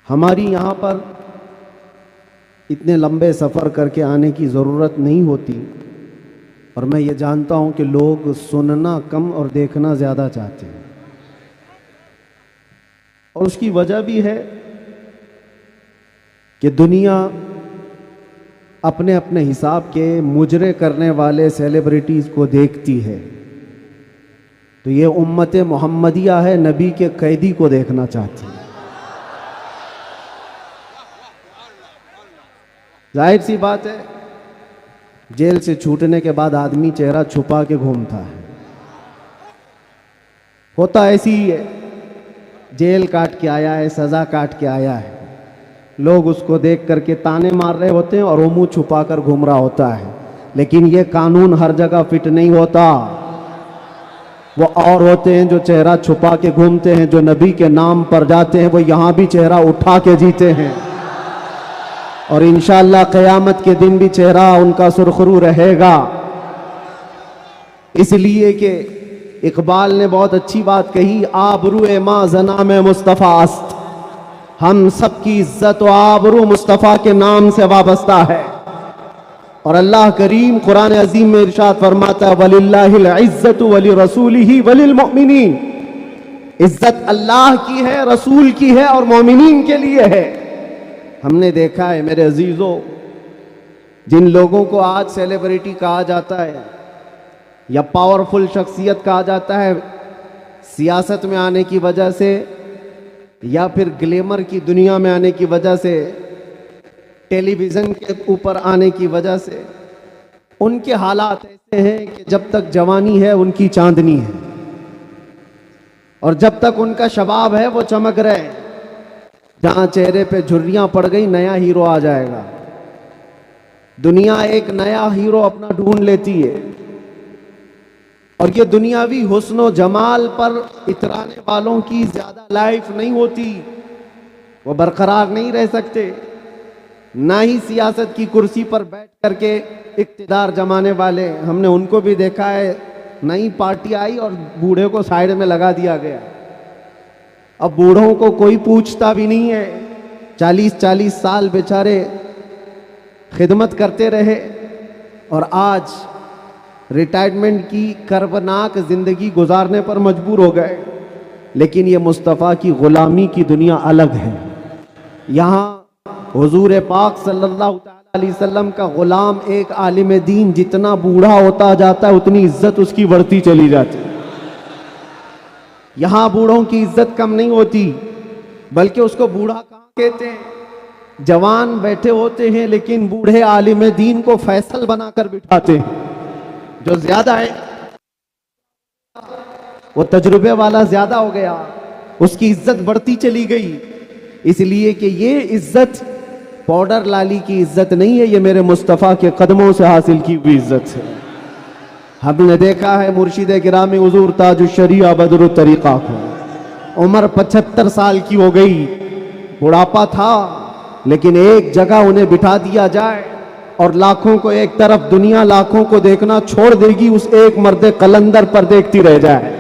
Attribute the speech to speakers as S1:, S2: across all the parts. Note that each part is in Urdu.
S1: ہماری یہاں پر اتنے لمبے سفر کر کے آنے کی ضرورت نہیں ہوتی، اور میں یہ جانتا ہوں کہ لوگ سننا کم اور دیکھنا زیادہ چاہتے ہیں، اور اس کی وجہ بھی ہے کہ دنیا اپنے اپنے حساب کے مجرے کرنے والے سیلیبریٹیز کو دیکھتی ہے، تو یہ امت محمدیہ ہے، نبی کے قیدی کو دیکھنا چاہتی ہے۔ ظاہر سی بات ہے، جیل سے چھوٹنے کے بعد آدمی چہرہ چھپا کے گھومتا ہے، ہوتا ایسی ہی ہے، جیل کاٹ کے آیا ہے، سزا کاٹ کے آیا ہے، لوگ اس کو دیکھ کر کے تانے مار رہے ہوتے ہیں اور وہ منہ چھپا کر گھوم رہا ہوتا ہے، لیکن یہ قانون ہر جگہ فٹ نہیں ہوتا۔ وہ اور ہوتے ہیں جو چہرہ چھپا کے گھومتے ہیں، جو نبی کے نام پر جاتے ہیں، وہ یہاں بھی چہرہ اٹھا کے جیتے ہیں، اور انشاءاللہ قیامت کے دن بھی چہرہ ان کا سرخرو رہے گا۔ اس لیے کہ اقبال نے بہت اچھی بات کہی، آبرو ما زنا میں مصطفیٰ است، ہم سب کی عزت و آبرو مصطفیٰ کے نام سے وابستہ ہے۔ اور اللہ کریم قرآن عظیم میں ارشاد فرماتا ہے وَلِلَّهِ الْعِزَّةُ وَلِرَسُولِهِ وَلِلْمُؤْمِنِينَ، عزت اللہ کی ہے، رسول کی ہے، اور مومنین کے لیے ہے۔ ہم نے دیکھا ہے میرے عزیزو، جن لوگوں کو آج سیلیبریٹی کہا جاتا ہے یا پاورفل شخصیت کہا جاتا ہے، سیاست میں آنے کی وجہ سے یا پھر گلیمر کی دنیا میں آنے کی وجہ سے، ٹیلی ویژن کے اوپر آنے کی وجہ سے، ان کے حالات ایسے ہیں کہ جب تک جوانی ہے ان کی چاندنی ہے، اور جب تک ان کا شباب ہے وہ چمک رہے ہیں، جہاں چہرے پہ جھریاں پڑ گئی نیا ہیرو آ جائے گا۔ دنیا ایک نیا ہیرو اپنا ڈھونڈ لیتی ہے، اور یہ دنیاوی حسن و جمال پر اترانے والوں کی زیادہ لائف نہیں ہوتی، وہ برقرار نہیں رہ سکتے، نہ ہی سیاست کی کرسی پر بیٹھ کر کے اقتدار جمانے والے۔ ہم نے ان کو بھی دیکھا ہے، نئی پارٹی آئی اور بوڑھے کو سائیڈ میں لگا دیا گیا، اب بوڑھوں کو کوئی پوچھتا بھی نہیں ہے، 40 سال بیچارے خدمت کرتے رہے، اور آج ریٹائرمنٹ کی کربناک زندگی گزارنے پر مجبور ہو گئے۔ لیکن یہ مصطفیٰ کی غلامی کی دنیا الگ ہے۔ یہاں حضور پاک صلی اللہ علیہ وسلم کا غلام ایک عالم دین جتنا بوڑھا ہوتا جاتا ہے اتنی عزت اس کی بڑھتی چلی جاتی ہے۔ یہاں بوڑھوں کی عزت کم نہیں ہوتی، بلکہ اس کو بوڑھا کہاں کہتے ہیں؟ جوان بیٹھے ہوتے ہیں لیکن بوڑھے عالم دین کو فیصل بنا کر بٹھاتے ہیں، جو زیادہ ہے وہ تجربے والا زیادہ ہو گیا، اس کی عزت بڑھتی چلی گئی۔ اس لیے کہ یہ عزت پاؤڈر لالی کی عزت نہیں ہے، یہ میرے مصطفیٰ کے قدموں سے حاصل کی ہوئی عزت ہے۔ ہم نے دیکھا ہے مرشد گرامی حضور تاج الشریعہ بدر الطریقہ کو، عمر 75 سال کی ہو گئی، بڑھاپا تھا، لیکن ایک جگہ انہیں بٹھا دیا جائے اور لاکھوں کو ایک طرف، دنیا لاکھوں کو دیکھنا چھوڑ دے گی، اس ایک مرد قلندر پر دیکھتی رہ جائے۔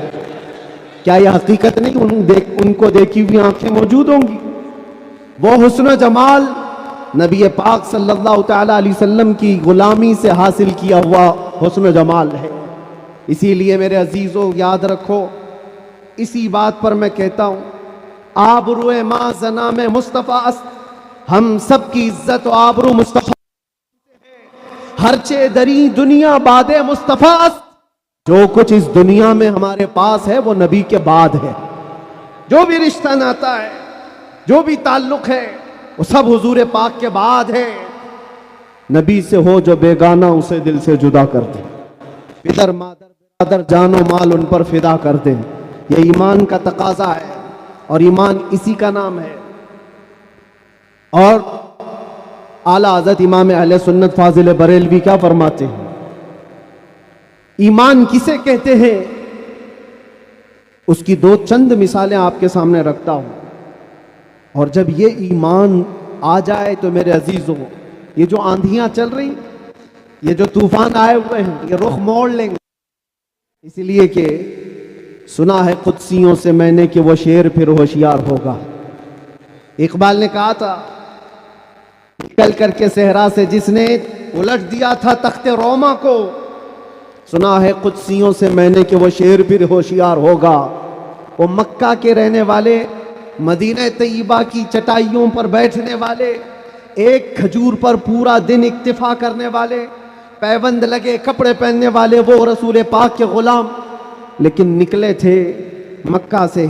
S1: کیا یہ حقیقت نہیں؟ ان کو دیکھی ہوئی آنکھیں موجود ہوں گی۔ وہ حسن و جمال نبی پاک صلی اللہ تعالی علیہ وسلم کی غلامی سے حاصل کیا ہوا حسن و جمال ہے۔ اسی لیے میرے عزیزوں یاد رکھو، اسی بات پر میں کہتا ہوں، آبرو ما زنا میں مصطفیٰ است، ہم سب کی عزت و آبرو مصطفیٰ، ہر چے دری دنیا باد مصطفیٰ است، جو کچھ اس دنیا میں ہمارے پاس ہے وہ نبی کے بعد ہے۔ جو بھی رشتہ ناتا ہے، جو بھی تعلق ہے، وہ سب حضور پاک کے بعد ہے۔ نبی سے ہو جو بیگانہ اسے دل سے جدا کر دے، پدر مادر برادر جان و مال ان پر فدا کر دے۔ یہ ایمان کا تقاضا ہے، اور ایمان اسی کا نام ہے۔ اور اعلیٰ حضرت امام اہل سنت فاضل بریلوی کیا فرماتے ہیں؟ ایمان کسے کہتے ہیں؟ اس کی دو چند مثالیں آپ کے سامنے رکھتا ہوں، اور جب یہ ایمان آ جائے تو میرے عزیزوں، یہ جو آندھیاں چل رہی، یہ جو طوفان آئے ہوئے ہیں، یہ رخ موڑ لیں گے۔ اس لیے کہ سنا ہے قدسیوں سے میں نے کہ وہ شیر پھر ہوشیار ہوگا۔ اقبال نے کہا تھا نکل کر کے صحرا سے جس نے الٹ دیا تھا تخت روما کو، سنا ہے قدسیوں سے میں نے کہ وہ شیر پھر ہوشیار ہوگا۔ وہ مکہ کے رہنے والے، مدینہ طیبہ کی چٹائیوں پر بیٹھنے والے، ایک کھجور پر پورا دن اکتفا کرنے والے، پیوند لگے کپڑے پہننے والے، وہ رسول پاک کے غلام، لیکن نکلے تھے مکہ سے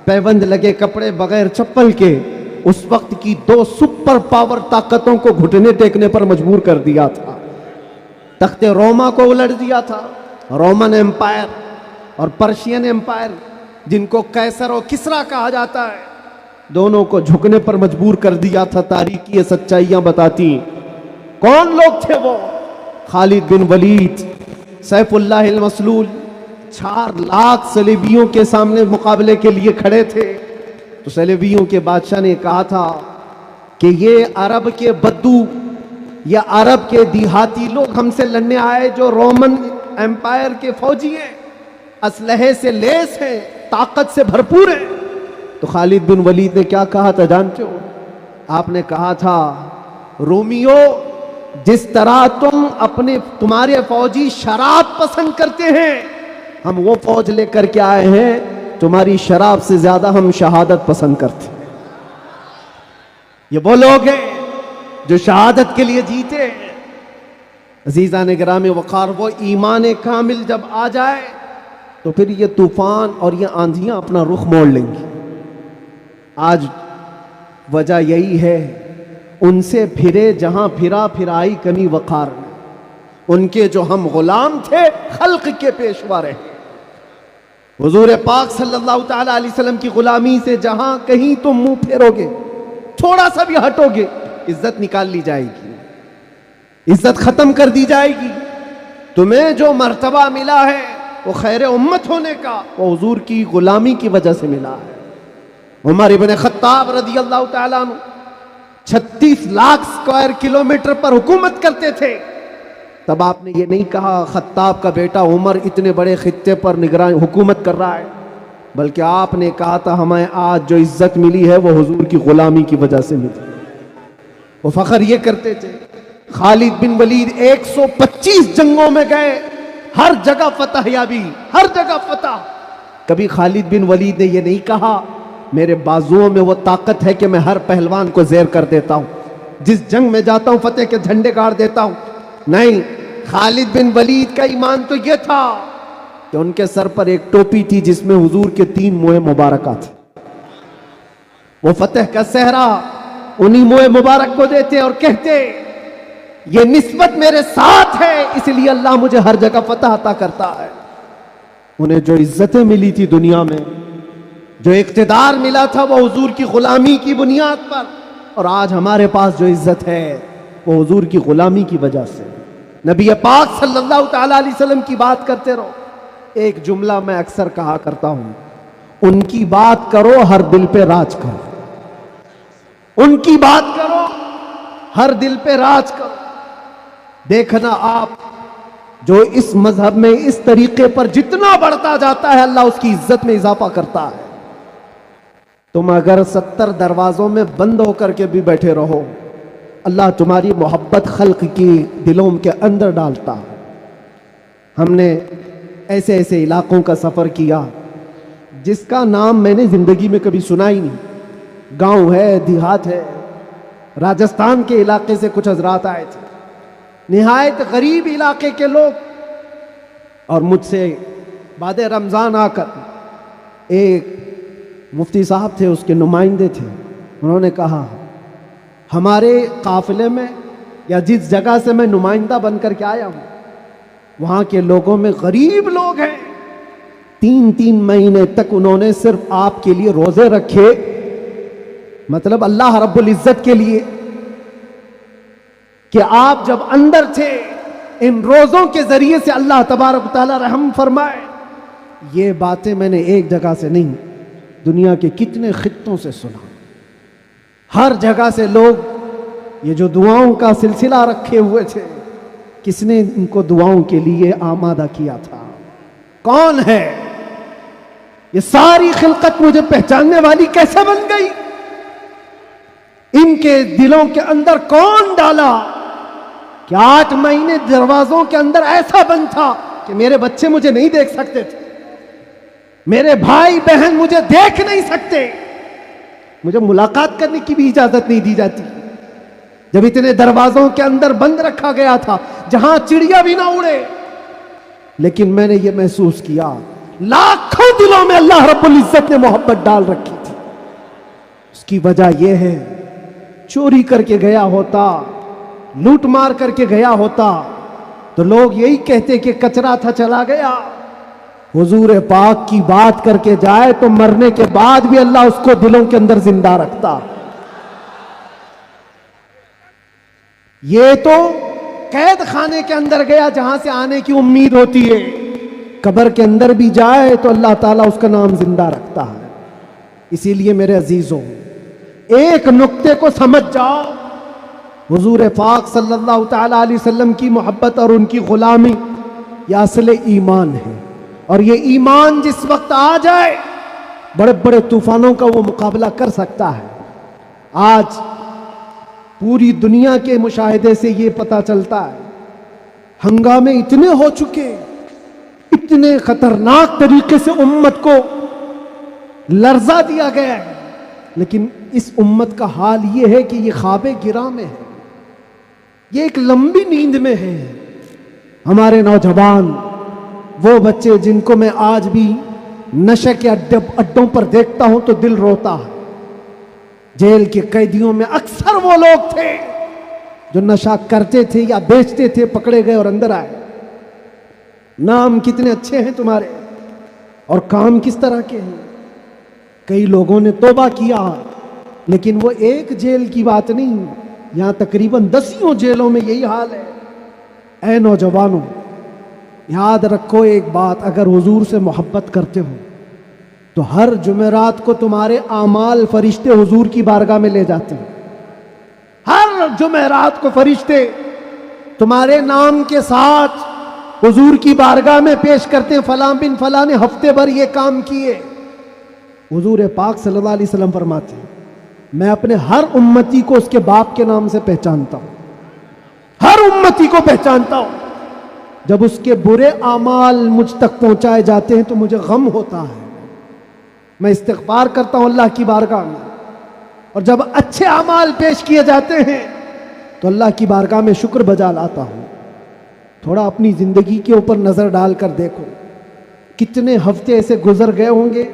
S1: پیوند لگے کپڑے بغیر چپل کے۔ اس وقت کی دو سپر پاور طاقتوں کو گھٹنے ٹیکنے پر مجبور کر دیا تھا۔ تخت روما کو الٹ دیا تھا، رومن امپائر اور پرشین امپائر، جن کو قیصر و کسریٰ کہا جاتا ہے، دونوں کو جھکنے پر مجبور کر دیا تھا۔ تاریخ کی یہ سچائیاں بتاتی ہیں۔ کون لوگ تھے وہ؟ خالد بن ولید، سیف اللہ المسلول، 4 لاکھ صلیبیوں کے سامنے مقابلے کے لیے کھڑے تھے۔ تو صلیبیوں کے بادشاہ نے کہا تھا کہ یہ عرب کے بدو یا عرب کے دیہاتی لوگ ہم سے لڑنے آئے جو رومن امپائر کے فوجی ہیں، اسلحے سے لیس ہیں، طاقت سے بھرپور ہیں۔ تو خالد بن ولید نے کیا کہا تھا جانتے ہو؟ آپ نے کہا تھا رومیو، جس طرح تمہارے فوجی شراب پسند کرتے ہیں، ہم وہ فوج لے کر کے آئے ہیں، تمہاری شراب سے زیادہ ہم شہادت پسند کرتے ہیں۔ یہ وہ لوگ ہیں جو شہادت کے لیے جیتے ہیں۔ عزیزان گرامی وقار، وہ ایمان کامل جب آ جائے تو پھر یہ طوفان اور یہ آندھیاں اپنا رخ موڑ لیں گی۔ آج وجہ یہی ہے، ان سے پھرے جہاں پھرا پھرائی کمی وقار میں، ان کے جو ہم غلام تھے خلق کے پیشوا رہے۔ حضور پاک صلی اللہ تعالی علیہ وسلم کی غلامی سے جہاں کہیں تم منہ پھیرو گے، تھوڑا سا بھی ہٹو گے، عزت نکال لی جائے گی، عزت ختم کر دی جائے گی۔ تمہیں جو مرتبہ ملا ہے وہ خیر امت ہونے کا، وہ حضور کی غلامی کی وجہ سے ملا ہے۔ عمر ابن خطاب رضی اللہ تعالیٰ عنہ 36 لاکھ اسکوائر کلومیٹر پر حکومت کرتے تھے۔ تب آپ نے یہ نہیں کہا خطاب کا بیٹا عمر اتنے بڑے خطے پر نگران حکومت کر رہا ہے، بلکہ آپ نے کہا تھا ہمیں آج جو عزت ملی ہے وہ حضور کی غلامی کی وجہ سے ملی۔ وہ فخر یہ کرتے تھے۔ خالد بن ولید 125 جنگوں میں گئے، ہر جگہ فتح یابی، ہر جگہ فتح۔ کبھی خالد بن ولید نے یہ نہیں کہا میرے بازوؤں میں وہ طاقت ہے کہ میں ہر پہلوان کو زیر کر دیتا ہوں، جس جنگ میں جاتا ہوں فتح کے جھنڈے گاڑ دیتا ہوں۔ نہیں، خالد بن ولید کا ایمان تو یہ تھا کہ ان کے سر پر ایک ٹوپی تھی جس میں حضور کے 3 موئے مبارکہ تھے۔ وہ فتح کا صحرا انہی موئے مبارک کو دیتے اور کہتے یہ نسبت میرے ساتھ ہے، اس لیے اللہ مجھے ہر جگہ فتح عطا کرتا ہے۔ انہیں جو عزتیں ملی تھی دنیا میں، جو اقتدار ملا تھا، وہ حضور کی غلامی کی بنیاد پر، اور آج ہمارے پاس جو عزت ہے وہ حضور کی غلامی کی وجہ سے۔ نبی پاک صلی اللہ تعالی علیہ وسلم کی بات کرتے رہو۔ ایک جملہ میں اکثر کہا کرتا ہوں، ان کی بات کرو ہر دل پہ راج کرو، ان کی بات کرو ہر دل پہ راج کرو۔ دیکھنا آپ جو اس مذہب میں اس طریقے پر جتنا بڑھتا جاتا ہے اللہ اس کی عزت میں اضافہ کرتا ہے۔ تم اگر 70 دروازوں میں بند ہو کر کے بھی بیٹھے رہو، اللہ تمہاری محبت خلق کی دلوں کے اندر ڈالتا ہے۔ ہم نے ایسے ایسے علاقوں کا سفر کیا جس کا نام میں نے زندگی میں کبھی سنا ہی نہیں، گاؤں ہے، دیہات ہے۔ راجستھان کے علاقے سے کچھ حضرات آئے تھے، نہایت غریب علاقے کے لوگ، اور مجھ سے بعد رمضان آ کر ایک مفتی صاحب تھے، اس کے نمائندے تھے، انہوں نے کہا ہمارے قافلے میں یا جس جگہ سے میں نمائندہ بن کر کے آیا ہوں وہاں کے لوگوں میں غریب لوگ ہیں، 3 مہینے تک انہوں نے صرف آپ کے لیے روزے رکھے، مطلب اللہ رب العزت کے لیے، کہ آپ جب اندر تھے ان روزوں کے ذریعے سے اللہ تبارک و تعالی رحم فرمائے۔ یہ باتیں میں نے ایک جگہ سے نہیں، دنیا کے کتنے خطوں سے سنا۔ ہر جگہ سے لوگ یہ جو دعاؤں کا سلسلہ رکھے ہوئے تھے، کس نے ان کو دعاؤں کے لیے آمادہ کیا تھا؟ کون ہے؟ یہ ساری خلقت مجھے پہچاننے والی کیسے بن گئی؟ کے دلوں کے اندر کون ڈالا کہ 8 مہینے دروازوں کے اندر ایسا بند تھا کہ میرے بچے مجھے نہیں دیکھ سکتے تھے، میرے بھائی بہن مجھے دیکھ نہیں سکتے، مجھے ملاقات کرنے کی بھی اجازت نہیں دی جاتی، جب اتنے دروازوں کے اندر بند رکھا گیا تھا جہاں چڑیا بھی نہ اڑے، لیکن میں نے یہ محسوس کیا لاکھوں دلوں میں اللہ رب العزت نے محبت ڈال رکھی تھی۔ اس کی وجہ یہ ہے چوری کر کے گیا ہوتا، لوٹ مار کر کے گیا ہوتا تو لوگ یہی کہتے کہ کچرا تھا چلا گیا۔ حضور پاک کی بات کر کے جائے تو مرنے کے بعد بھی اللہ اس کو دلوں کے اندر زندہ رکھتا۔ یہ تو قید خانے کے اندر گیا جہاں سے آنے کی امید ہوتی ہے، قبر کے اندر بھی جائے تو اللہ تعالیٰ اس کا نام زندہ رکھتا ہے۔ اسی لیے میرے عزیزوں، ایک نقطے کو سمجھ جاؤ، حضور پاک صلی اللہ تعالیٰ علیہ وسلم کی محبت اور ان کی غلامی یہ اصل ایمان ہے، اور یہ ایمان جس وقت آ جائے بڑے بڑے طوفانوں کا وہ مقابلہ کر سکتا ہے۔ آج پوری دنیا کے مشاہدے سے یہ پتہ چلتا ہے ہنگامے اتنے ہو چکے، اتنے خطرناک طریقے سے امت کو لرزا دیا گیا ہے، لیکن اس امت کا حال یہ ہے کہ یہ خواب گراں میں ہے، یہ ایک لمبی نیند میں ہے۔ ہمارے نوجوان، وہ بچے جن کو میں آج بھی نشے کے اڈوں پر دیکھتا ہوں تو دل روتا ہے۔ جیل کے قیدیوں میں اکثر وہ لوگ تھے جو نشہ کرتے تھے یا بیچتے تھے، پکڑے گئے اور اندر آئے۔ نام کتنے اچھے ہیں تمہارے اور کام کس طرح کے ہیں۔ کئی لوگوں نے توبہ کیا، لیکن وہ ایک جیل کی بات نہیں، یہاں تقریباً 10 جیلوں میں یہی حال ہے۔ اے نوجوانوں، یاد رکھو ایک بات، اگر حضور سے محبت کرتے ہو تو ہر جمعرات کو تمہارے اعمال فرشتے حضور کی بارگاہ میں لے جاتے ہیں۔ ہر جمعرات کو فرشتے تمہارے نام کے ساتھ حضور کی بارگاہ میں پیش کرتے ہیں، فلاں بن فلاں نے ہفتے بھر یہ کام کیے۔ حضور پاک صلی اللہ علیہ وسلم فرماتے ہیں میں اپنے ہر امتی کو اس کے باپ کے نام سے پہچانتا ہوں، ہر امتی کو پہچانتا ہوں۔ جب اس کے برے اعمال مجھ تک پہنچائے جاتے ہیں تو مجھے غم ہوتا ہے، میں استغفار کرتا ہوں اللہ کی بارگاہ میں، اور جب اچھے اعمال پیش کیے جاتے ہیں تو اللہ کی بارگاہ میں شکر بجا لاتا ہوں۔ تھوڑا اپنی زندگی کے اوپر نظر ڈال کر دیکھو، کتنے ہفتے ایسے گزر گئے ہوں گے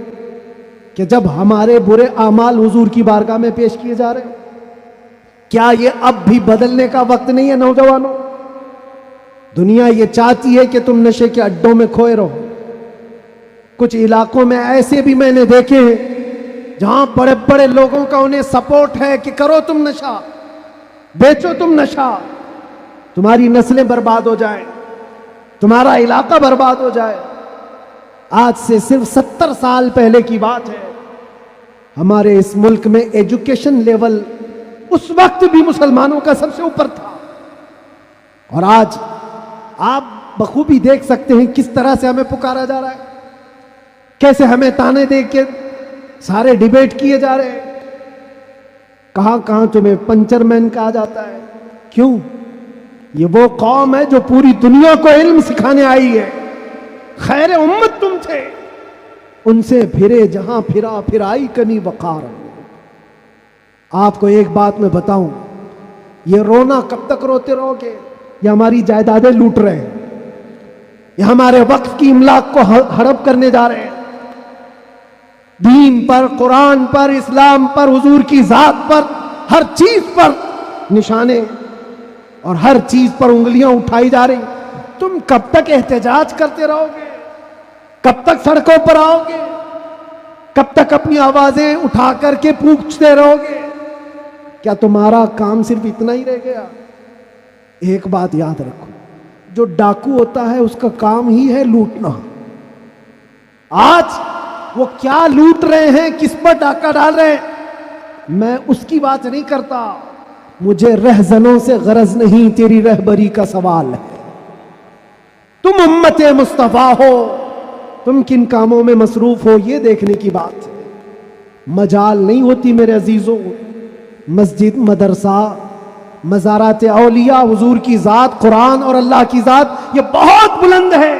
S1: کہ جب ہمارے برے اعمال حضور کی بارگاہ میں پیش کیے جا رہے ہیں۔ کیا یہ اب بھی بدلنے کا وقت نہیں ہے نوجوانوں؟ دنیا یہ چاہتی ہے کہ تم نشے کے اڈوں میں کھوئے رہو۔ کچھ علاقوں میں ایسے بھی میں نے دیکھے ہیں جہاں بڑے بڑے لوگوں کا انہیں سپورٹ ہے کہ کرو تم نشہ، بیچو تم نشہ، تمہاری نسلیں برباد ہو جائیں، تمہارا علاقہ برباد ہو جائے۔ آج سے صرف 70 سال پہلے کی بات ہے، ہمارے اس ملک میں ایجوکیشن لیول اس وقت بھی مسلمانوں کا سب سے اوپر تھا، اور آج آپ بخوبی دیکھ سکتے ہیں کس طرح سے ہمیں پکارا جا رہا ہے، کیسے ہمیں تانے دے کے سارے ڈیبیٹ کیے جا رہے ہیں۔ کہاں کہاں تمہیں پنچر مین کہا جاتا ہے۔ کیوں؟ یہ وہ قوم ہے جو پوری دنیا کو علم سکھانے آئی ہے، خیر امت تم تھے، ان سے پھرے جہاں پھرا پھرائی کنی وقار۔ آپ کو ایک بات میں بتاؤں، یہ رونا کب تک روتے رہو گے؟ یہ ہماری جائیدادیں لوٹ رہے ہیں، یہ ہمارے وقت کی املاک کو ہڑپ کرنے جا رہے ہیں، دین پر، قرآن پر، اسلام پر، حضور کی ذات پر، ہر چیز پر نشانے اور ہر چیز پر انگلیاں اٹھائی جا رہی۔ تم کب تک احتجاج کرتے رہو گے؟ کب تک سڑکوں پر آؤ گے؟ کب تک اپنی آوازیں اٹھا کر کے پوچھتے رہو گے؟ کیا تمہارا کام صرف اتنا ہی رہ گیا؟ ایک بات یاد رکھو، جو ڈاکو ہوتا ہے اس کا کام ہی ہے لوٹنا۔ آج وہ کیا لوٹ رہے ہیں، کس پر ڈاکہ ڈال رہے ہیں، میں اس کی بات نہیں کرتا، مجھے رہزنوں سے غرض نہیں، تیری رہبری کا سوال ہے۔ تم امت مصطفیٰ ہو، تم کن کاموں میں مصروف ہو، یہ دیکھنے کی بات ہے۔ مجال نہیں ہوتی میرے عزیزوں
S2: مسجد، مدرسہ، مزارات اولیاء، حضور کی ذات، قرآن اور اللہ کی ذات، یہ بہت بلند ہے.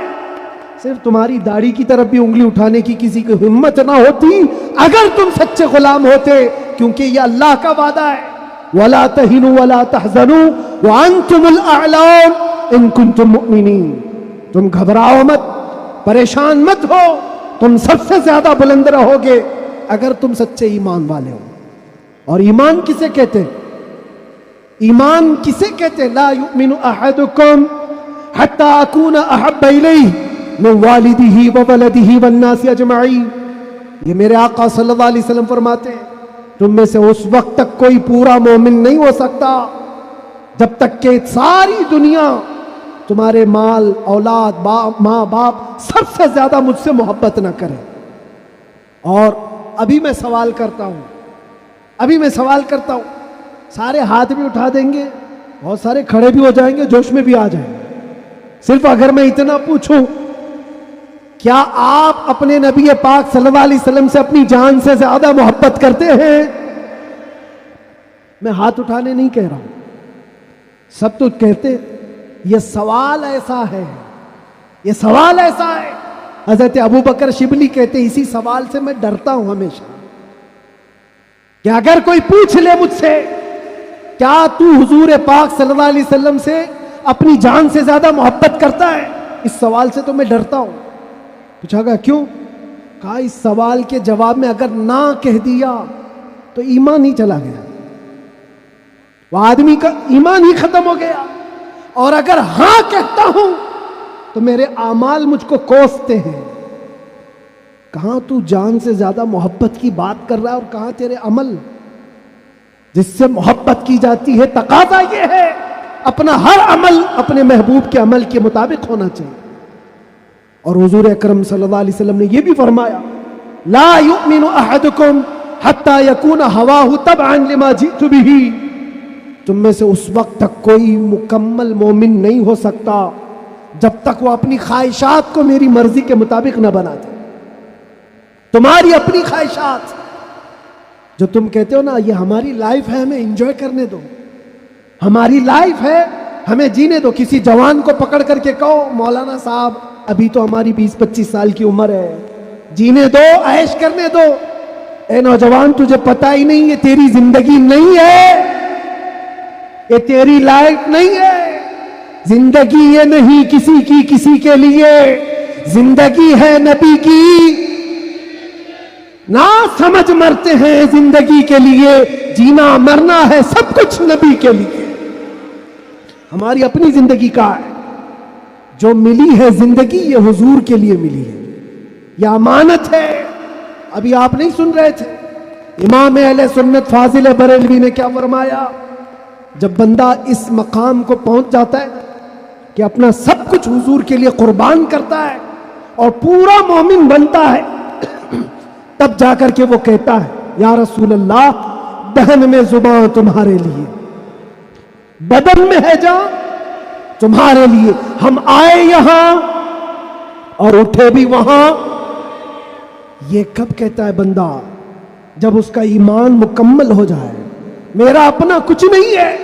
S2: صرف تمہاری داڑھی کی طرف بھی انگلی اٹھانے کی کسی کی ہمت نہ ہوتی اگر تم سچے غلام ہوتے، کیونکہ یہ اللہ کا وعدہ ہے. وَلَا تَهِنُوا وَلَا تَحْزَنُوا وَأَنْتُمُ الْأَعْلَوْنَ إِن كُنتُم مُؤْمِنِينَ. تم گھبراؤ مت، پریشان مت ہو، تم سب سے زیادہ بلند رہو گے اگر تم سچے ایمان والے ہو. اور ایمان کسے کہتے ہیں؟ ایمان کسے کہتے ہیں؟ لا یؤمن احدکم حتی اکون احب الیہ من والدہ وولدہ والناس اجمعین. یہ میرے آقا صلی اللہ علیہ وسلم فرماتے ہیں تم میں سے اس وقت تک کوئی پورا مومن نہیں ہو سکتا جب تک کہ ساری دنیا تمہارے مال، اولاد، ماں باپ سب سے زیادہ مجھ سے محبت نہ کرے. اور ابھی میں سوال کرتا ہوں، سارے ہاتھ بھی اٹھا دیں گے، بہت سارے کھڑے بھی ہو جائیں گے، جوش میں بھی آ جائیں گے. صرف اگر میں اتنا پوچھوں، کیا آپ اپنے نبی پاک صلی اللہ علیہ وسلم سے اپنی جان سے زیادہ محبت کرتے ہیں؟ میں ہاتھ اٹھانے نہیں کہہ رہا ہوں، سب تو کہتے. یہ سوال ایسا ہے، حضرت ابو بکر شبلی کہتے اسی سوال سے میں ڈرتا ہوں ہمیشہ کہ اگر کوئی پوچھ لے مجھ سے کیا تو حضور پاک صلی اللہ علیہ وسلم سے اپنی جان سے زیادہ محبت کرتا ہے، اس سوال سے تو میں ڈرتا ہوں. پوچھا گا کیوں؟ کہا اس سوال کے جواب میں اگر نہ کہہ دیا تو ایمان ہی چلا گیا، وہ آدمی کا ایمان ہی ختم ہو گیا. اور اگر ہاں کہتا ہوں تو میرے اعمال مجھ کو کوستے ہیں. کہاں تو جان سے زیادہ محبت کی بات کر رہا ہے اور کہاں تیرے عمل جس سے محبت کی جاتی ہے. تقاضا یہ ہے اپنا ہر عمل اپنے محبوب کے عمل کے مطابق ہونا چاہیے. اور حضور اکرم صلی اللہ علیہ وسلم نے یہ بھی فرمایا لا یؤمن احدکم حتی یکون ہواہ تبعا لما جئت بہ. تم میں سے اس وقت تک کوئی مکمل مومن نہیں ہو سکتا جب تک وہ اپنی خواہشات کو میری مرضی کے مطابق نہ بنا دے. تمہاری اپنی خواہشات جو تم کہتے ہو نا یہ ہماری لائف ہے، ہمیں انجوائے کرنے دو، ہماری لائف ہے ہمیں جینے دو. کسی جوان کو پکڑ کر کے کہو مولانا صاحب ابھی تو ہماری 20-25 سال کی عمر ہے، جینے دو، عیش کرنے دو. اے نوجوان تجھے پتہ ہی نہیں یہ تیری زندگی نہیں ہے، یہ تیری لائف نہیں ہے. زندگی یہ نہیں کسی کے لیے، زندگی ہے نبی کی. نہ سمجھ مرتے ہیں زندگی کے لیے، جینا مرنا ہے سب کچھ نبی کے لیے. ہماری اپنی زندگی کا ہے، جو ملی ہے زندگی یہ حضور کے لیے ملی ہے، یہ امانت ہے. ابھی آپ نہیں سن رہے تھے امام اہل سنت فاضل بریلوی نے کیا فرمایا؟ جب بندہ اس مقام کو پہنچ جاتا ہے کہ اپنا سب کچھ حضور کے لیے قربان کرتا ہے اور پورا مومن بنتا ہے، تب جا کر کے وہ کہتا ہے یا رسول اللہ دہن میں زبان تمہارے لیے، بدن میں ہے جان تمہارے لیے. ہم آئے یہاں اور اٹھے بھی وہاں. یہ کب کہتا ہے بندہ؟ جب اس کا ایمان مکمل ہو جائے. میرا اپنا کچھ نہیں ہے،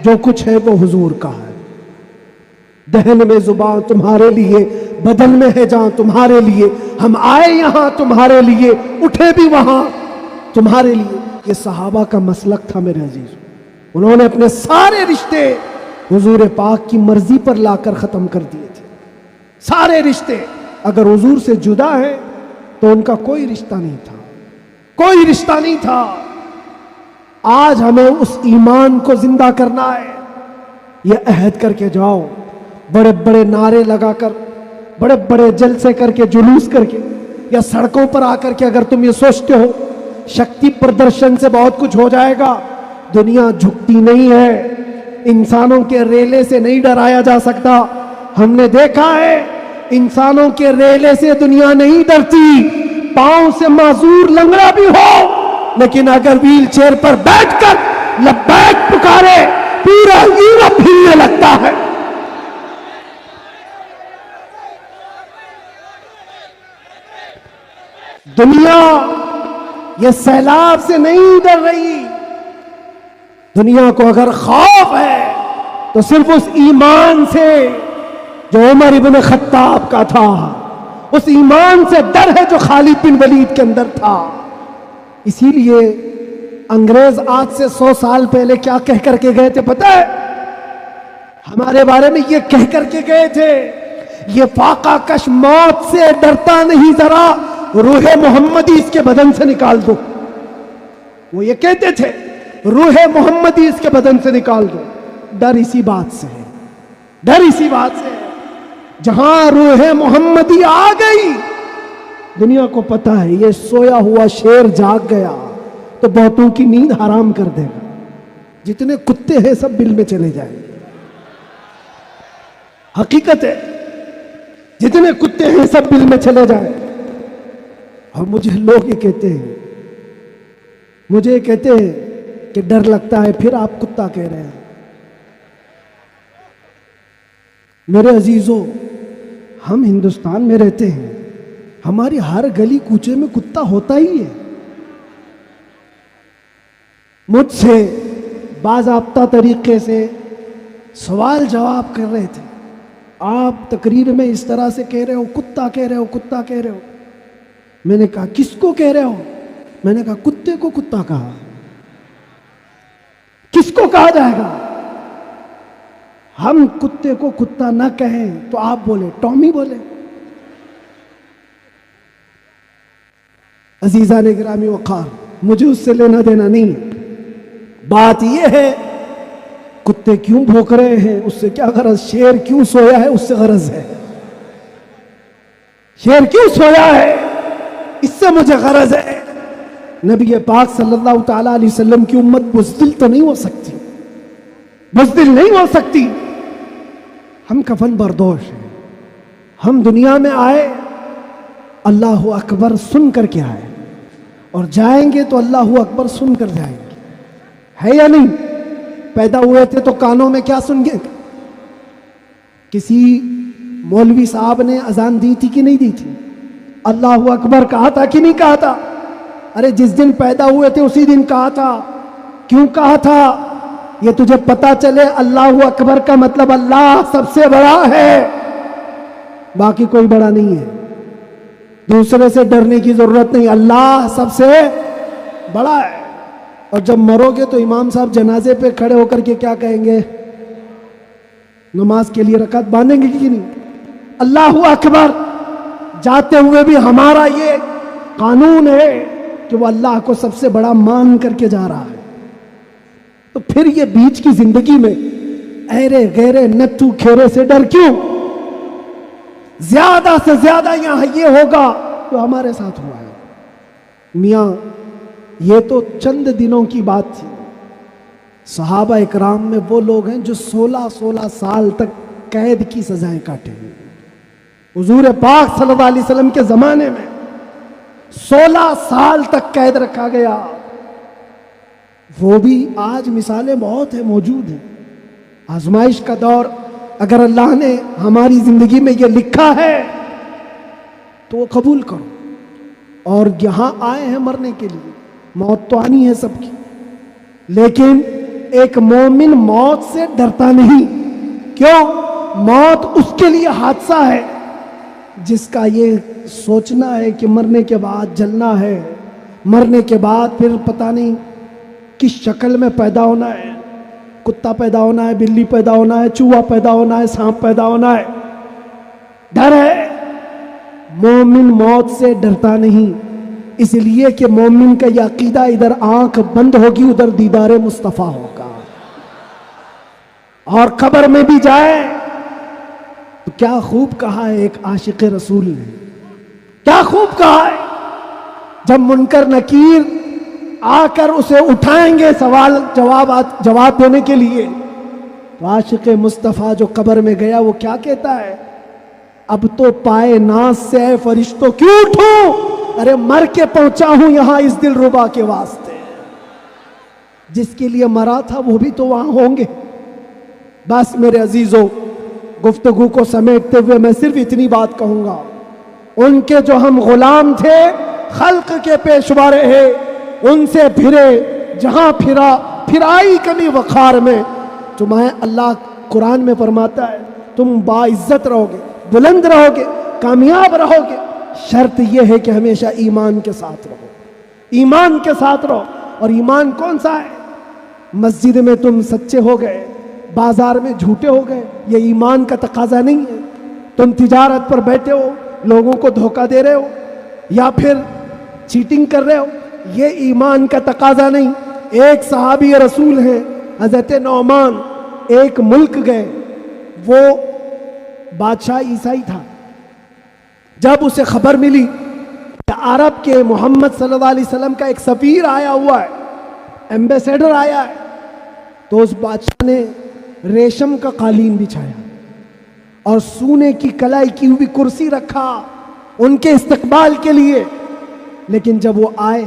S2: جو کچھ ہے وہ حضور کا ہے. دہن میں زبان تمہارے لیے، بدن میں ہے جان تمہارے لیے. ہم آئے یہاں تمہارے لیے، اٹھے بھی وہاں تمہارے لیے. یہ صحابہ کا مسلک تھا میرے عزیز. انہوں نے اپنے سارے رشتے حضور پاک کی مرضی پر لا کر ختم کر دیے تھے. سارے رشتے اگر حضور سے جدا ہیں تو ان کا کوئی رشتہ نہیں تھا، کوئی رشتہ نہیں تھا. آج ہمیں اس ایمان کو زندہ کرنا ہے. یہ عہد کر کے جاؤ، بڑے بڑے نعرے لگا کر، بڑے بڑے جلسے کر کے، جلوس کر کے، یا سڑکوں پر آ کر کے اگر تم یہ سوچتے ہو شکتی پردرشن سے بہت کچھ ہو جائے گا، دنیا جھکتی نہیں ہے. انسانوں کے ریلے سے نہیں ڈرایا جا سکتا. ہم نے دیکھا ہے انسانوں کے ریلے سے دنیا نہیں ڈرتی. پاؤں سے معذور لنگڑا بھی ہو لیکن اگر ویل چیئر پر بیٹھ کر لبیک پکارے پورا یورپ ہلنے لگتا ہے. دنیا یہ سیلاب سے نہیں ڈر رہی، دنیا کو اگر خوف ہے تو صرف اس ایمان سے جو عمر ابن خطاب کا تھا، اس ایمان سے ڈر ہے جو خالد بن ولید کے اندر تھا۔ اسی لیے انگریز آج سے 100 سال پہلے کیا کہہ کر کے گئے تھے پتہ ہے؟ ہمارے بارے میں یہ کہہ کر کے گئے تھے، یہ فاقہ کش موت سے ڈرتا نہیں، ذرا روح محمدی اس کے بدن سے نکال دو۔ وہ یہ کہتے تھے روح محمدی اس کے بدن سے نکال دو۔ ڈر اسی بات سے ہے، ڈر اسی بات سے ہے۔ جہاں روح محمدی آ گئی، دنیا کو پتا ہے یہ سویا ہوا شیر جاگ گیا تو بہتوں کی نیند حرام کر دے گا۔ جتنے کتے ہیں سب بل میں چلے جائیں گے، حقیقت ہے، جتنے کتے ہیں سب بل میں چلے جائیں۔ اور مجھے لوگ یہ کہتے ہیں، مجھے یہ کہتے ہیں کہ ڈر لگتا ہے، پھر آپ کتا کہہ رہے ہیں۔ میرے عزیزوں، ہم ہندوستان میں رہتے ہیں، ہماری ہر گلی کوچے میں کتا ہوتا ہی ہے۔ مجھ سے باضابطہ طریقے سے سوال جواب کر رہے تھے، آپ تقریر میں اس طرح سے کہہ رہے ہو، کتا کہہ رہے ہو، کتا کہہ رہے ہو۔ میں نے کہا کس کو کہہ رہے ہو؟ میں نے کہا کتے کو کتا کہا۔ کس کو کہا جائے گا؟ ہم کتے کو کتا نہ کہیں تو آپ بولے ٹامی بولے۔ عزیزان گرامی وقار، مجھے اس سے لینا دینا نہیں ہے، بات یہ ہے کتے کیوں بھوک رہے ہیں اس سے کیا غرض، شیر کیوں سویا ہے اس سے غرض ہے، شیر کیوں سویا ہے اس سے مجھے غرض ہے۔ نبی پاک صلی اللہ تعالی علیہ وسلم کی امت بزدل تو نہیں ہو سکتی، بزدل نہیں ہو سکتی۔ ہم کفن بردوش ہیں، ہم دنیا میں آئے اللہ اکبر سن کر کے آئے، اور جائیں گے تو اللہ اکبر سن کر جائیں گے، ہے یا نہیں؟ پیدا ہوئے تھے تو کانوں میں کیا سن گے؟ کسی مولوی صاحب نے اذان دی تھی کہ نہیں دی تھی؟ اللہ اکبر کہا تھا کہ نہیں کہا تھا؟ ارے جس دن پیدا ہوئے تھے اسی دن کہا تھا۔ کیوں کہا تھا؟ یہ تجھے پتا چلے اللہ اکبر کا مطلب اللہ سب سے بڑا ہے، باقی کوئی بڑا نہیں ہے، دوسرے سے ڈرنے کی ضرورت نہیں، اللہ سب سے بڑا ہے۔ اور جب مرو گے تو امام صاحب جنازے پہ کھڑے ہو کر کے کیا کہیں گے؟ نماز کے لیے رکعت باندھیں گے کہ نہیں؟ اللہ اکبر جاتے ہوئے بھی ہمارا یہ قانون ہے کہ وہ اللہ کو سب سے بڑا مان کر کے جا رہا ہے۔ تو پھر یہ بیچ کی زندگی میں ایرے غیرے نٹو کھیرے سے ڈر کیوں؟ زیادہ سے زیادہ یہاں یہ ہوگا جو ہمارے ساتھ ہوا ہے۔ میاں یہ تو چند دنوں کی بات تھی، صحابہ اکرام میں وہ لوگ ہیں جو 16 سال تک قید کی سزائیں کاٹے ہوئے۔ حضور پاک صلی اللہ علیہ وسلم کے زمانے میں 16 سال تک قید رکھا گیا۔ وہ بھی آج مثالیں بہت ہیں، موجود ہیں۔ آزمائش کا دور، اگر اللہ نے ہماری زندگی میں یہ لکھا ہے تو وہ قبول کرو۔ اور یہاں آئے ہیں مرنے کے لیے، موت تو آنی ہے سب کی، لیکن ایک مومن موت سے ڈرتا نہیں۔ کیوں؟ موت اس کے لیے حادثہ ہے جس کا یہ سوچنا ہے کہ مرنے کے بعد جلنا ہے، مرنے کے بعد پھر پتہ نہیں کس شکل میں پیدا ہونا ہے، کتا پیدا ہونا ہے، بلی پیدا ہونا ہے، چوہا پیدا ہونا ہے، سانپ پیدا ہونا ہے، ڈر ہے۔ مومن موت سے ڈرتا نہیں، اس لیے کہ مومن کا یہ عقیدہ ادھر آنکھ بند ہوگی ادھر دیدار مصطفیٰ ہوگا، اور قبر میں بھی جائے تو کیا خوب کہا ہے ایک عاشق رسول نے، کیا خوب کہا ہے، جب منکر نکیر آ کر اسے اٹھائیں گے سوال جواب دینے کے لیے، تو عاشق مصطفیٰ جو قبر میں گیا وہ کیا کہتا ہے؟ اب تو پائے ناز سے اے فرشتوں کیوں اٹھوں، ارے مر کے پہنچا ہوں یہاں اس دل ربا کے واسطے، جس کے لیے مرا تھا وہ بھی تو وہاں ہوں گے۔ بس میرے عزیزوں، گفتگو کو سمیٹتے ہوئے میں صرف اتنی بات کہوں گا، ان کے جو ہم غلام تھے، خلق کے پیشوا رہے، ان سے پھرے، جہاں پھرا پھر آئی کمی وقار میں. تمہیں اللہ قرآن میں فرماتا ہے تم باعزت رہو گے, بلند رہو گے, کامیاب رہو گے, شرط یہ ہے کہ ہمیشہ ایمان کے ساتھ رہو, ایمان کے ساتھ رہو. اور ایمان کون سا ہے؟ مسجد میں تم سچے ہو گئے, بازار میں جھوٹے ہو گئے, یہ ایمان کا تقاضا نہیں ہے. تم تجارت پر بیٹھے ہو, لوگوں کو دھوکہ دے رہے ہو یا پھر چیٹنگ کر رہے ہو, یہ ایمان کا تقاضا نہیں. ایک صحابی رسول ہیں حضرت نعمان, ایک ملک گئے, وہ بادشاہ عیسائی تھا. جب اسے خبر ملی کہ عرب کے محمد صلی اللہ علیہ وسلم کا ایک سفیر آیا ہوا ہے, ایمبیسیڈر آیا ہے, تو اس بادشاہ نے ریشم کا قالین بچھایا اور سونے کی کلائی کی ہوئی کرسی رکھا ان کے استقبال کے لیے. لیکن جب وہ آئے,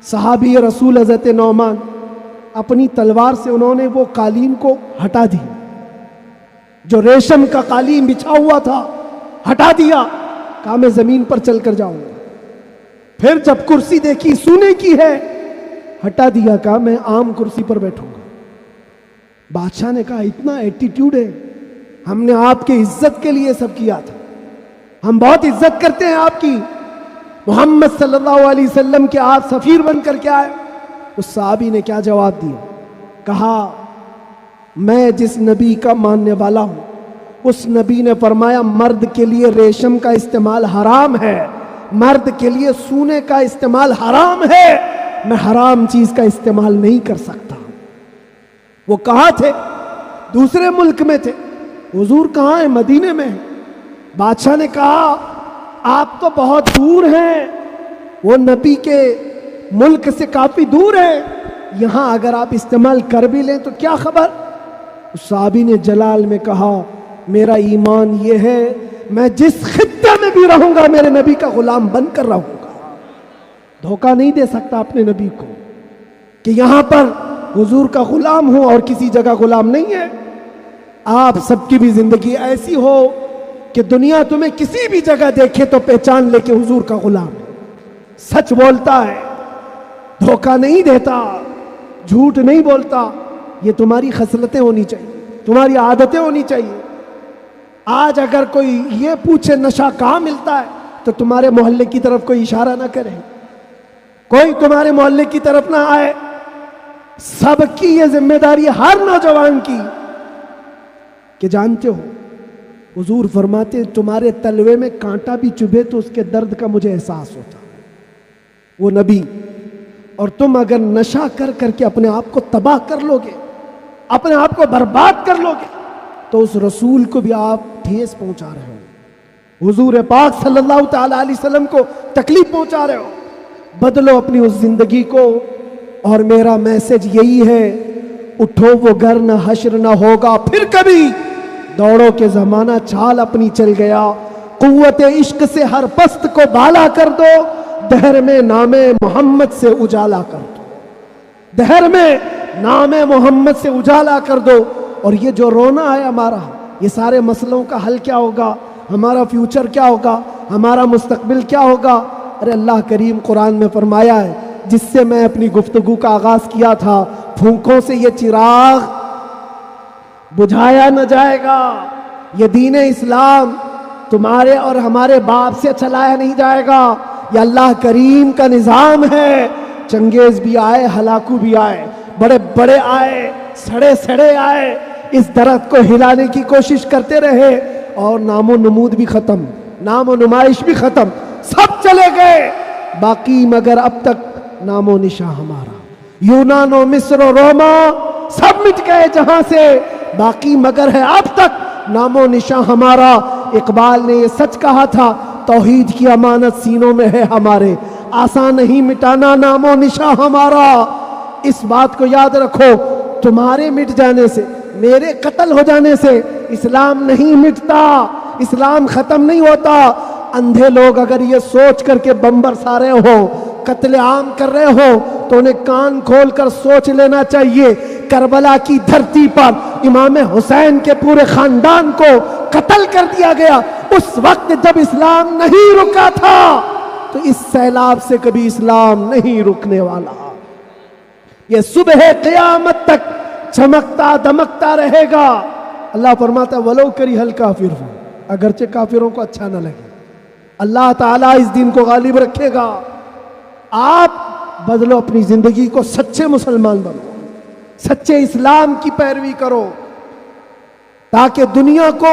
S2: صحابی رسول حضرت نعمان, اپنی تلوار سے انہوں نے وہ قالین کو ہٹا دی, جو ریشم کا قالین بچھا ہوا تھا ہٹا دیا. کہا میں زمین پر چل کر جاؤں گا. پھر جب کرسی دیکھی سونے کی ہے, ہٹا دیا. کہا میں عام کرسی پر بیٹھوں گا. بادشاہ نے کہا اتنا ایٹیٹیوڈ ہے, ہم نے آپ کی عزت کے لیے سب کیا تھا, ہم بہت عزت کرتے ہیں آپ کی, محمد صلی اللہ علیہ وسلم کے آپ سفیر بن کر کے آئے. اس صحابی نے کیا جواب دیا؟ کہا میں جس نبی کا ماننے والا ہوں اس نبی نے فرمایا مرد کے لیے ریشم کا استعمال حرام ہے, مرد کے لیے سونے کا استعمال حرام ہے, میں حرام چیز کا استعمال نہیں کر سکتا. وہ کہاں تھے؟ دوسرے ملک میں تھے. حضور کہاں ہیں؟ مدینے میں. بادشاہ نے کہا آپ تو بہت دور ہیں, وہ نبی کے ملک سے کافی دور ہیں, یہاں اگر آپ استعمال کر بھی لیں تو کیا خبر. اس صحابی نے جلال میں کہا میرا ایمان یہ ہے میں جس خطے میں بھی رہوں گا میرے نبی کا غلام بن کر رہوں گا. دھوکہ نہیں دے سکتا اپنے نبی کو کہ یہاں پر حضور کا غلام ہوں اور کسی جگہ غلام نہیں ہے. آپ سب کی بھی زندگی ایسی ہو کہ دنیا تمہیں کسی بھی جگہ دیکھے تو پہچان لے کہ حضور کا غلام ہے, سچ بولتا ہے, دھوکہ نہیں دیتا, جھوٹ نہیں بولتا. یہ تمہاری خصلتیں ہونی چاہیے, تمہاری عادتیں ہونی چاہیے. آج اگر کوئی یہ پوچھے نشہ کہاں ملتا ہے تو تمہارے محلے کی طرف کوئی اشارہ نہ کرے, کوئی تمہارے محلے کی طرف نہ آئے. سب کی یہ ذمہ داری ہر نوجوان کی کہ جانتے ہو حضور فرماتے تمہارے تلوے میں کانٹا بھی چبھے تو اس کے درد کا مجھے احساس ہوتا ہے. وہ نبی, اور تم اگر نشہ کر کر کے اپنے آپ کو تباہ کر لو گے, اپنے آپ کو برباد کر لو گے, تو اس رسول کو بھی آپ ٹھیس پہنچا رہے ہو, حضور پاک صلی اللہ تعالی علیہ وسلم کو تکلیف پہنچا رہے ہو. بدلو اپنی اس زندگی کو. اور میرا میسج یہی ہے, اٹھو وہ گھر نہ حشر نہ ہوگا پھر کبھی, دوڑو کے زمانہ چھال اپنی چل گیا. قوت عشق سے ہر پست کو بالا کر دو, دہر میں نام محمد سے اجالا کر دو, دہر میں نام محمد سے اجالا کر دو. اور یہ جو رونا ہے ہمارا, یہ سارے مسئلوں کا حل کیا ہوگا, ہمارا فیوچر کیا ہوگا, ہمارا مستقبل کیا ہوگا. ارے اللہ کریم قرآن میں فرمایا ہے, جس سے میں اپنی گفتگو کا آغاز کیا تھا, پھونکوں سے یہ چراغ بجھایا نہ جائے گا. یہ دین اسلام تمہارے اور ہمارے باپ سے چلایا نہیں جائے گا, یہ اللہ کریم کا نظام ہے. چنگیز بھی آئے, ہلاکو بھی آئے, بڑے بڑے آئے, سڑے سڑے آئے, اس درخت کو ہلانے کی کوشش کرتے رہے, اور نام و نمود بھی ختم, نام و نمائش بھی ختم, سب چلے گئے. باقی مگر اب تک نام و نشاں ہمارا, یونان و مصر و روما سب مٹ گئے جہاں سے, باقی مگر ہے اب تک نام و نشاں ہمارا. اقبال نے یہ سچ کہا تھا, توحید کی امانت سینوں میں ہے ہمارے, آسان نہیں مٹانا نام و نشاں ہمارا. اس بات کو یاد رکھو, تمہارے مٹ جانے سے, میرے قتل ہو جانے سے اسلام نہیں مٹتا, اسلام ختم نہیں ہوتا. اندھے لوگ اگر یہ سوچ کر کے بم برسا رہے ہو, قتل عام کر رہے ہو, تو انہیں کان کھول کر سوچ لینا چاہیے. کربلا کی دھرتی پر امام حسین کے پورے خاندان کو قتل کر دیا گیا, اس وقت جب اسلام نہیں رکا تھا, تو اس سیلاب سے کبھی اسلام نہیں رکنے والا. یہ صبح قیامت تک چمکتا دمکتا رہے گا. اللہ فرماتا ہے ولو کریہ الکافرون، اگرچہ کافروں کو اچھا نہ لگے، اللہ تعالیٰ اس دین کو غالب رکھے گا. آپ بدلو اپنی زندگی کو، سچے مسلمان بنو، سچے اسلام کی پیروی کرو، تاکہ دنیا کو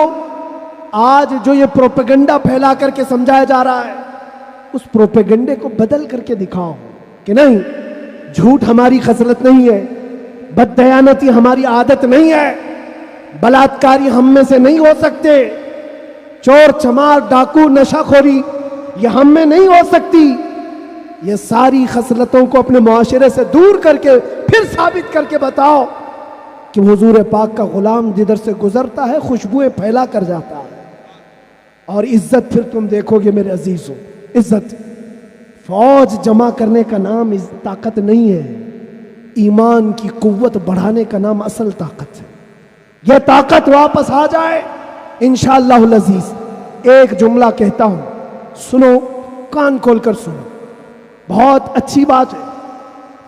S2: آج جو یہ پروپیگنڈا پھیلا کر کے سمجھایا جا رہا ہے، اس پروپیگنڈے کو بدل کر کے دکھاؤ کہ نہیں، جھوٹ ہماری خصلت نہیں ہے، بددیانتی ہماری عادت نہیں ہے، بلاತ್ಕಾری ہم میں سے نہیں ہو سکتے، چور چمار ڈاکو نشہ خوری یہ ہم میں نہیں ہو سکتی. یہ ساری خصلتوں کو اپنے معاشرے سے دور کر کے پھر ثابت کر کے بتاؤ کہ حضور پاک کا غلام جدھر سے گزرتا ہے خوشبوئیں پھیلا کر جاتا ہے. اور عزت پھر تم دیکھو گے میرے عزیزوں، عزت فوج جمع کرنے کا نام طاقت نہیں ہے، ایمان کی قوت بڑھانے کا نام اصل طاقت ہے. یہ طاقت واپس آ جائے انشاءاللہ العزیز. ایک جملہ کہتا ہوں، سنو، کان کھول کر سنو، بہت اچھی بات ہے.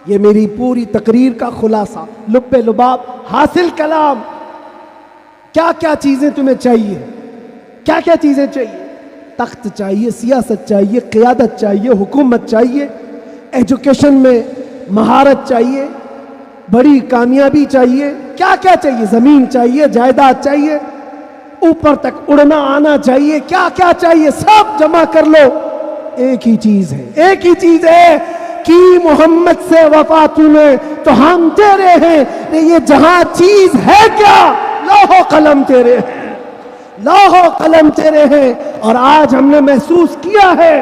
S2: یہ میری پوری تقریر کا خلاصہ، لب لباب، حاصل کلام. کیا کیا چیزیں تمہیں چاہیے؟ کیا کیا چیزیں چاہیے؟ تخت چاہیے، سیاست چاہیے، قیادت چاہیے، حکومت چاہیے، ایجوکیشن میں مہارت چاہیے، بڑی کامیابی چاہیے. کیا کیا چاہیے؟ زمین چاہیے، جائیداد چاہیے، اوپر تک اڑنا آنا چاہیے. کیا کیا چاہیے؟ سب جمع کر لو. ایک ہی چیز ہے، ایک ہی چیز ہے کہ محمد سے وفا تمہیں تو ہم تیرے ہیں. یہ جہاں چیز ہے کیا؟ لوح و قلم تیرے ہیں، لوح و قلم تیرے ہیں. اور آج ہم نے محسوس کیا ہے،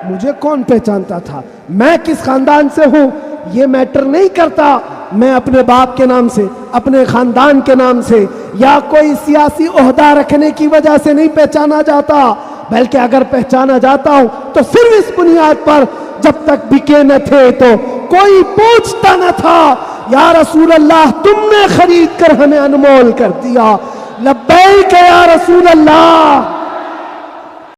S2: مجھے کون پہچانتا تھا، میں کس خاندان سے ہوں، یہ میٹر نہیں کرتا. میں اپنے باپ کے نام سے، اپنے خاندان کے نام سے یا کوئی سیاسی عہدہ رکھنے کی وجہ سے نہیں پہچانا جاتا، بلکہ اگر پہچانا جاتا ہوں تو صرف اس بنیاد پر جب تک بکے نہ تھے تو کوئی پوچھتا نہ تھا یا رسول اللہ تم نے خرید کر ہمیں انمول کر دیا، لبیک یا رسول اللہ.